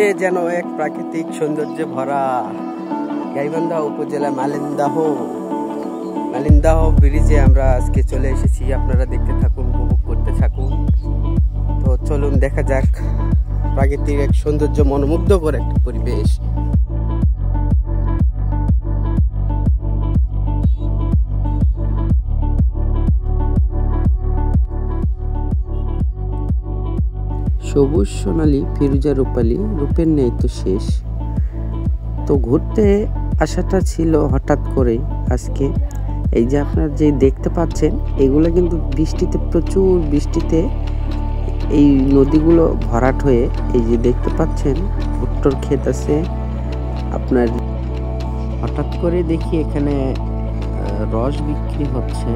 এ যেন এক প্রাকৃতিক সৌন্দর্যে ভরা গাইবান্ধা উপজেলা মালিন্দাহ ব্রিজে আমরা আজকে চলে এসেছি। আপনারা দেখতে থাকুন, উপভোগ করতে থাকুন। তো চলুন দেখা যাক প্রাকৃতিক এক সৌন্দর্য, মনোমুগ্ধকর একটা পরিবেশ। সবুজ সোনালী ফিরোজা রূপালী, রূপের নেই তো শেষ। তো ঘুরতে আসাটা ছিল হঠাৎ করে আজকে। এই যে আপনারা যে দেখতে পাচ্ছেন, এগুলো কিন্তু প্রচুর বৃষ্টিতে এই নদীগুলো ভরাট হয়ে, এই যে দেখতে পাচ্ছেন ভুট্টোর ক্ষেত আছে আপনার। হঠাৎ করে দেখি এখানে রস বিক্রি হচ্ছে,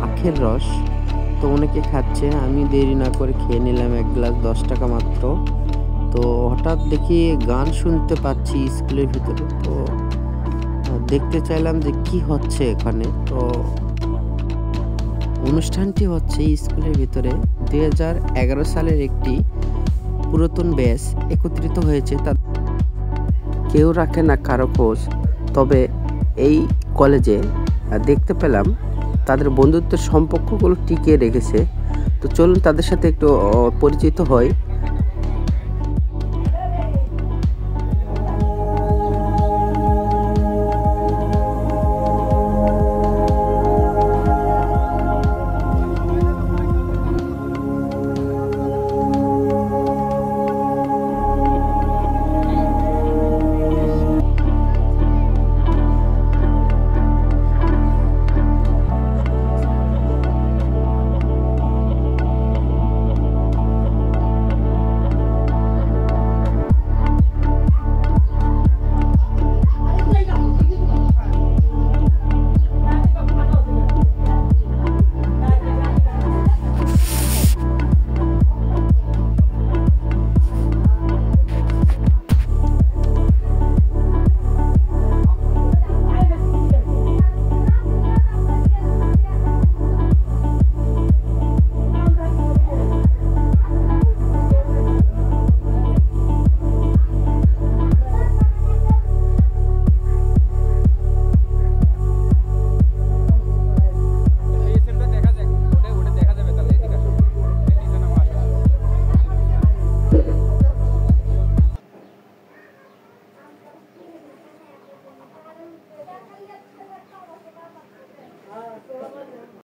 আখের রস। তো অনেকে খাচ্ছে, আমি দেরি না করে খেয়ে নিলাম এক গ্লাস, 10 টাকা মাত্র। তো হঠাৎ দেখি গান শুনতে পাচ্ছি স্কুলের ভিতরে। তো দেখতে চাইলাম যে কি হচ্ছে এখানে। তো অনুষ্ঠানটি হচ্ছে স্কুলের ভিতরে 2011 সালের একটি পুরাতন ব্যাচ একত্রিত হয়েছে। কেউ রাখে না কারো খোঁজ, তবে এই কলেজে দেখতে পেলাম তাদের বন্ধুত্বের সম্পর্কগুলো টিকিয়ে রেখেছে। তো চলুন তাদের সাথে একটু পরিচিত হই।